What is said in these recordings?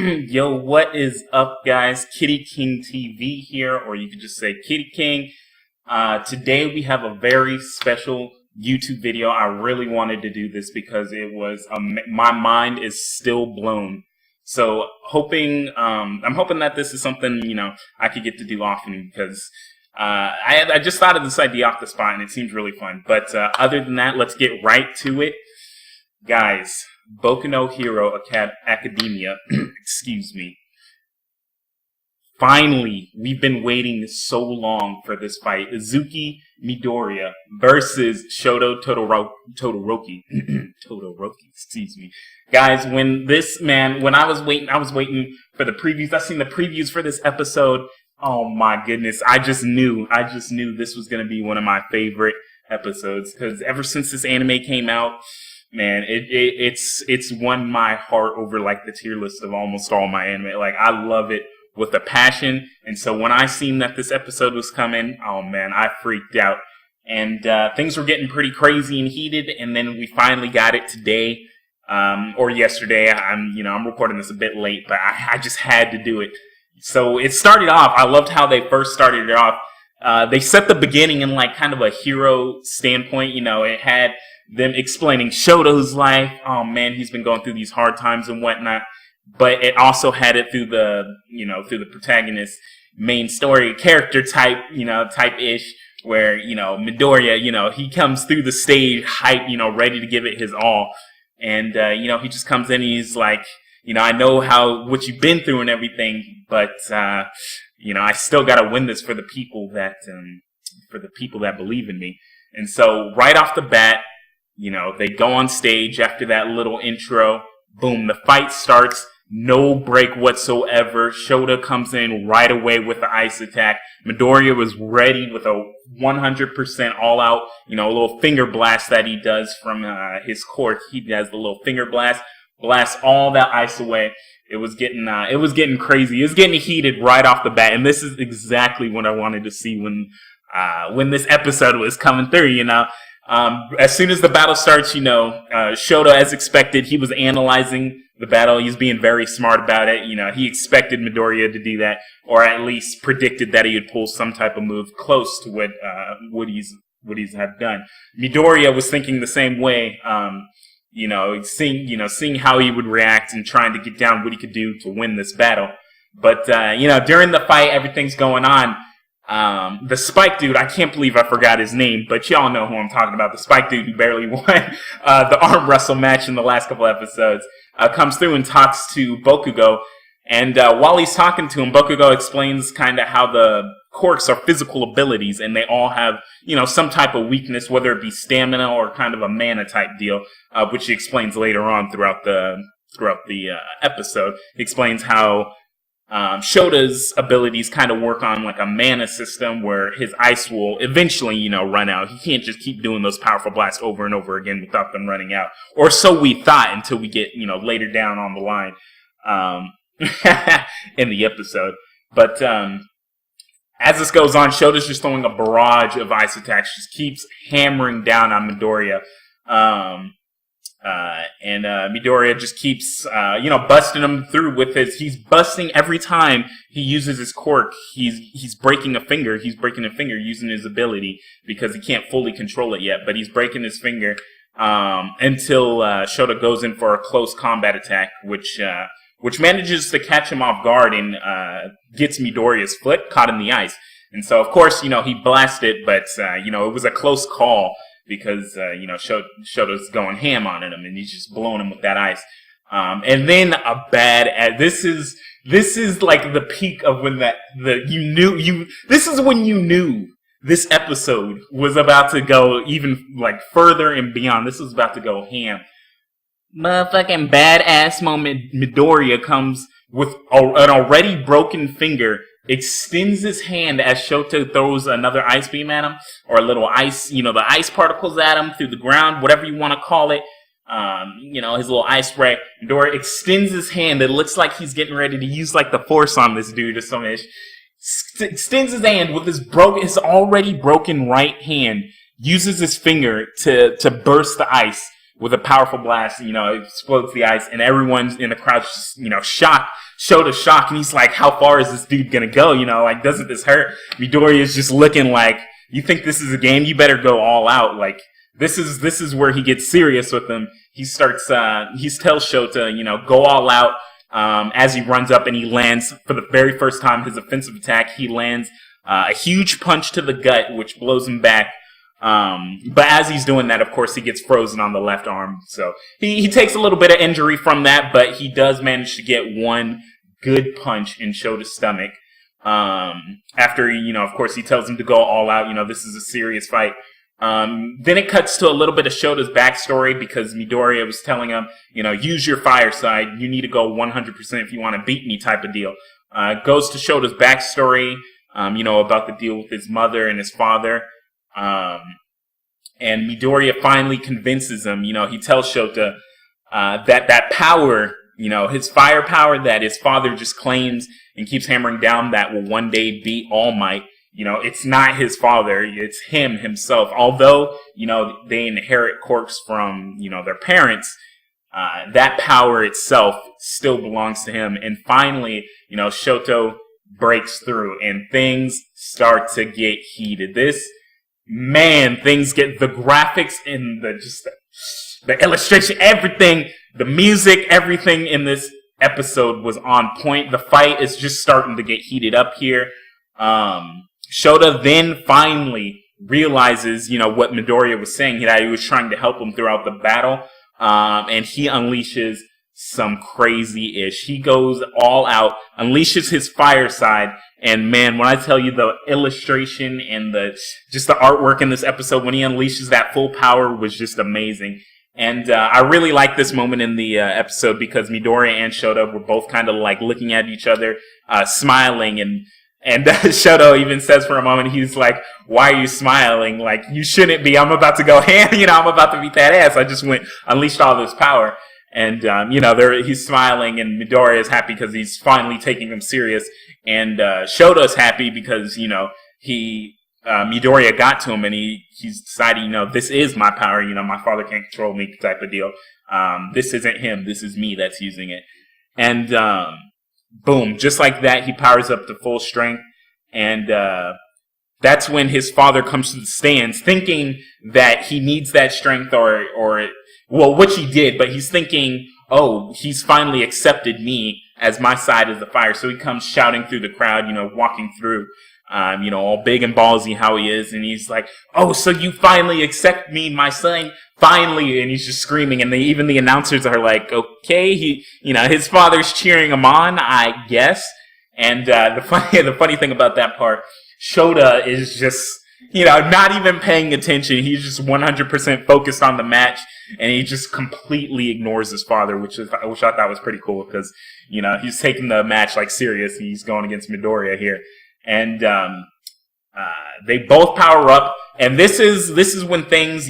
Yo, what is up, guys? Kitty King TV here, or you could just say Kitty King. Today we have a very special YouTube video. I really wanted to do this because it was my mind is still blown. So I'm hoping that this is something I could get to do often because I just thought of this idea off the spot and it seems really fun. But other than that, let's get right to it, guys. Boku no Hero Academia, excuse me. Finally, we've been waiting so long for this fight. Izuki Midoriya versus Shoto Todoroki. Todoroki, excuse me. Guys, when I was waiting for the previews. I seen the previews for this episode. Oh my goodness. I just knew this was going to be one of my favorite episodes because ever since this anime came out, man, it's won my heart over like the tier list of almost all my anime. Like, I love it with a passion. And so when I seen that this episode was coming, oh man, I freaked out. And things were getting pretty crazy and heated. And then we finally got it today, or yesterday. I'm recording this a bit late, but I just had to do it. So it started off. I loved how they first started it off. They set the beginning in like kind of a hero standpoint. It had them explaining Shoto's life. Oh man, he's been going through these hard times and whatnot. But it also had it through the protagonist's main story character type, type-ish, where, Midoriya, he comes through the stage hype, ready to give it his all. And, he just comes in and he's like, I know what you've been through and everything, but, I still gotta win this for the people that believe in me. And so right off the bat, they go on stage after that little intro. Boom, the fight starts. No break whatsoever. Shota comes in right away with the ice attack. Midoriya was ready with a 100% all out, a little finger blast that he does from his core. He does the little finger blast, blasts all that ice away. It was getting crazy. It was getting heated right off the bat. And this is exactly what I wanted to see when this episode was coming through, As soon as the battle starts, Shota, as expected, he was analyzing the battle. He's being very smart about it. He expected Midoriya to do that, or at least predicted that he would pull some type of move close to what he's have done. Midoriya was thinking the same way, seeing how he would react and trying to get down what he could do to win this battle. But, during the fight, everything's going on. The Spike dude, I can't believe I forgot his name, but y'all know who I'm talking about. The Spike dude who barely won the arm wrestle match in the last couple episodes, comes through and talks to Bokugo. And while he's talking to him, Bokugo explains kind of how the quirks are physical abilities, and they all have, some type of weakness, whether it be stamina or kind of a mana type deal, which he explains later on throughout the episode. He explains how Shota's abilities kind of work on like a mana system where his ice will eventually, run out. He can't just keep doing those powerful blasts over and over again without them running out. Or so we thought until we get, later down on the line, in the episode. But, as this goes on, Shota's just throwing a barrage of ice attacks, just keeps hammering down on Midoriya. And Midoriya just keeps, busting him through with he's busting every time he uses his quirk. He's breaking a finger. He's breaking a finger using his ability because he can't fully control it yet, but he's breaking his finger, until, Shota goes in for a close combat attack, which manages to catch him off guard and, gets Midoriya's foot caught in the ice. And so, of course, he blasted, but, it was a close call. Because, Shota's going ham on him and he's just blowing him with that ice. And then this is like the peak of when this is when you knew this episode was about to go even like further and beyond. This was about to go ham. Motherfucking badass moment. Midoriya comes with an already broken finger, extends his hand as Shota throws another ice beam at him, or a little ice, the ice particles at him through the ground, whatever you want to call it. His little ice spray. Midoriya extends his hand. It looks like he's getting ready to use like the force on this dude or something. Extends his hand with his already broken right hand, uses his finger to burst the ice with a powerful blast, explodes the ice, and everyone's in the crowd just, shocked. Shota's shocked, and he's like, how far is this dude gonna go? Like, doesn't this hurt? Midoriya's just looking like, you think this is a game? You better go all out. Like, this is where he gets serious with him. He tells Shota, go all out, as he runs up and he lands for the very first time his offensive attack. He lands a huge punch to the gut, which blows him back. But as he's doing that, of course, he gets frozen on the left arm. So he takes a little bit of injury from that, but he does manage to get one good punch in Shota's stomach. After, of course, he tells him to go all out. This is a serious fight. Then it cuts to a little bit of Shota's backstory because Midoriya was telling him, use your fire side. You need to go 100% if you want to beat me type of deal. Goes to Shota's backstory, about the deal with his mother and his father. And Midoriya finally convinces him, he tells Shota, that power, his fire power that his father just claims and keeps hammering down that will one day beat All Might. It's not his father, it's him himself. Although, they inherit quirks from, their parents, that power itself still belongs to him. And finally, Shoto breaks through and things start to get heated. Things get the graphics and the illustration, everything, the music, everything in this episode was on point. The fight is just starting to get heated up here. Shota then finally realizes, what Midoriya was saying, that he was trying to help him throughout the battle, and he unleashes some crazy-ish. He goes all out, unleashes his fire side, and man, when I tell you the illustration and the artwork in this episode, when he unleashes that full power was just amazing. And I really like this moment in the episode because Midoriya and Shota were both kind of like looking at each other, smiling, and Shoto even says for a moment, he's like, why are you smiling? Like, you shouldn't be. I'm about to go ham. I'm about to beat that ass. I just unleashed all this power. And, he's smiling, and Midoriya is happy because he's finally taking him serious. And Shoto's happy because, Midoriya got to him, and he's decided, this is my power. My father can't control me type of deal. This isn't him. This is me that's using it. And, boom, just like that, he powers up to full strength, and that's when his father comes to the stands, thinking that he needs that strength, which he did, but he's thinking, oh, he's finally accepted me as my side of the fire, so he comes shouting through the crowd, walking through, all big and ballsy how he is, and he's like, oh, so you finally accept me, my son, finally, and he's just screaming, and even the announcers are like, okay, his father's cheering him on, I guess. And the funny thing about that part, Shota is just, not even paying attention. He's just 100% focused on the match, and he just completely ignores his father, which I thought was pretty cool because, he's taking the match like serious. He's going against Midoriya here, and they both power up. And this is when things,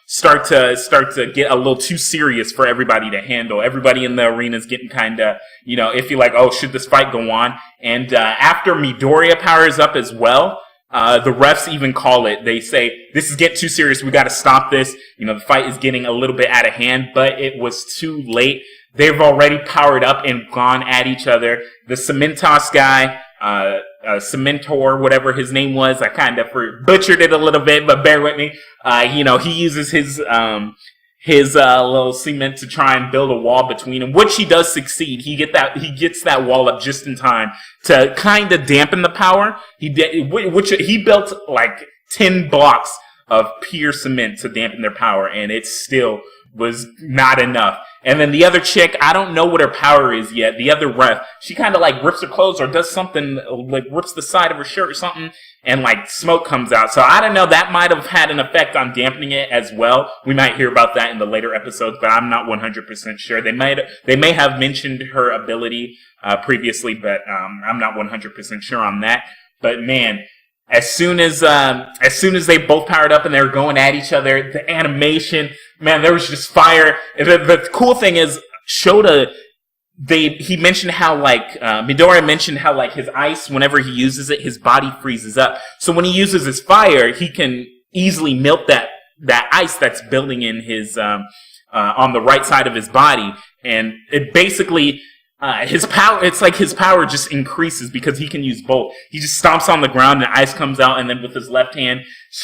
start to get a little too serious for everybody to handle. Everybody in the arena is getting kind of, iffy, like, oh, should this fight go on? And after Midoriya powers up as well, the refs even call it. They say, this is getting too serious. We got to stop this. The fight is getting a little bit out of hand, but it was too late. They've already powered up and gone at each other. The Cementos guy, Cementor, whatever his name was. I kind of butchered it a little bit, but bear with me. He uses his little cement to try and build a wall between them, which he does succeed. He gets that wall up just in time to kind of dampen the power. He built like 10 blocks of pure cement to dampen their power, and it still was not enough. And then the other chick, I don't know what her power is yet. The other ref, she kind of like rips her clothes or does something, like rips the side of her shirt or something, and like smoke comes out. So I don't know, that might have had an effect on dampening it as well. We might hear about that in the later episodes, but I'm not 100% sure. They may have mentioned her ability previously, but I'm not 100% sure on that. But man, as soon as they both powered up and they were going at each other, the animation, man, there was just fire. The cool thing is, Shota, he mentioned how Midoriya mentioned how his ice, whenever he uses it, his body freezes up. So when he uses his fire, he can easily melt that ice that's building in his on the right side of his body, and it basically his power. It's like his power just increases because he can use both. He just stomps on the ground and ice comes out, and then with his left hand,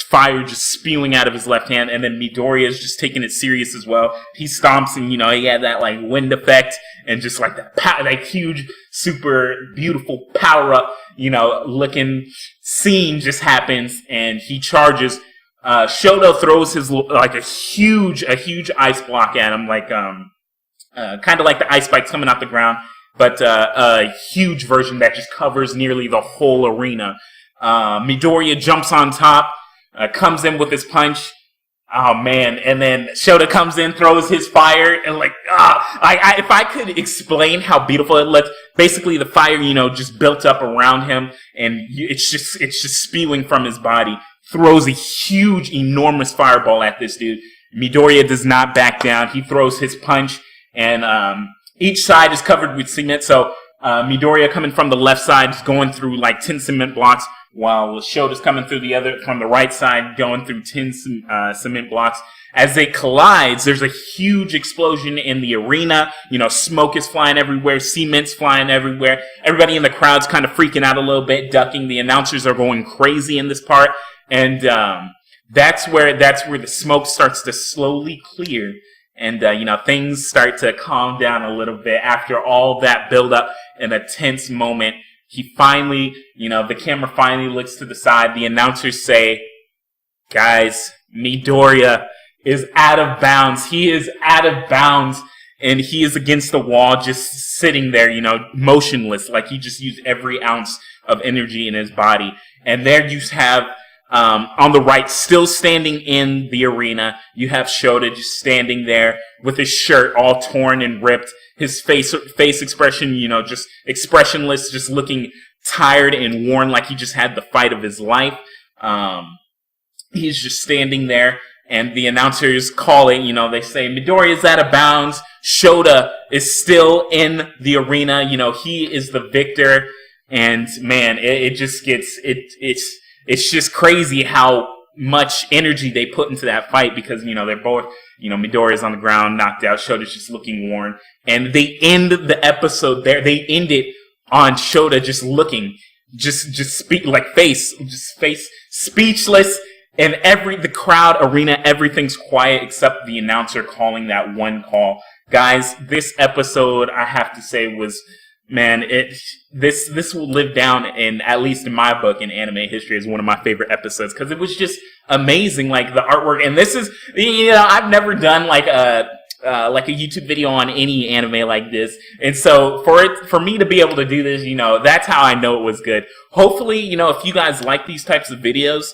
fire just spewing out of his left hand, and then Midoriya is just taking it serious as well. He stomps, and he had that like wind effect, and just like that huge, super beautiful power up, looking scene just happens, and he charges. Shoto throws his like a huge ice block at him, like kind of like the ice spikes coming out the ground, but a huge version that just covers nearly the whole arena. Midoriya jumps on top, comes in with his punch. Oh man! And then Shota comes in, throws his fire, and like, if I could explain how beautiful it looked, basically the fire, just built up around him, and it's just spewing from his body. Throws a huge, enormous fireball at this dude. Midoriya does not back down. He throws his punch, and each side is covered with cement. So Midoriya coming from the left side is going through like 10 cement blocks, while Shota's coming through from the right side, going through 10 cement blocks. As they collide, there's a huge explosion in the arena. Smoke is flying everywhere, cement's flying everywhere. Everybody in the crowd's kind of freaking out a little bit, ducking. The announcers are going crazy in this part. And that's where the smoke starts to slowly clear, and things start to calm down a little bit after all that build up in a tense moment. He finally, the camera finally looks to the side. The announcers say, "Guys, Midoriya is out of bounds. He is out of bounds, and he is against the wall, just sitting there, motionless, like he just used every ounce of energy in his body." And there you have. On the right, still standing in the arena, you have Shota just standing there with his shirt all torn and ripped. His face expression, just expressionless, just looking tired and worn, like he just had the fight of his life. He's just standing there, and the announcers call it. They say Midoriya is out of bounds. Shota is still in the arena. He is the victor, and man, it just gets It's just crazy how much energy they put into that fight, because, they're both, Midoriya's on the ground, knocked out, Shota's just looking worn. And they end the episode there. They end it on Shota just looking, face speechless. And the crowd, arena, everything's quiet except the announcer calling that one call. Guys, this episode, I have to say, was... Man, this will live down at least in my book in anime history as one of my favorite episodes, because it was just amazing, like the artwork. And this is, I've never done like a YouTube video on any anime like this, and so for me to be able to do this, that's how I know it was good. Hopefully, if you guys like these types of videos,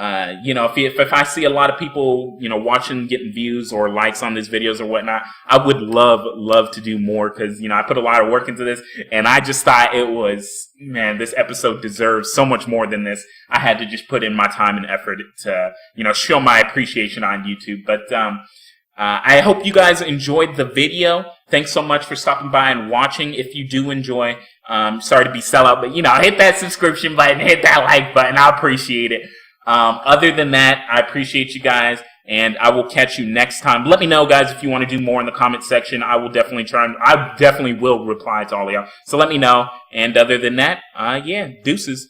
if I see a lot of people, watching, getting views or likes on these videos or whatnot, I would love to do more, because, I put a lot of work into this, and I just thought this episode deserves so much more than this. I had to just put in my time and effort to, show my appreciation on YouTube. But, I hope you guys enjoyed the video. Thanks so much for stopping by and watching. If you do enjoy, sorry to be sellout, but, hit that subscription button, hit that like button. I appreciate it. Other than that, I appreciate you guys, and I will catch you next time. Let me know, guys, if you want to do more in the comment section. I will definitely I definitely will reply to all of y'all. So let me know. And other than that, deuces.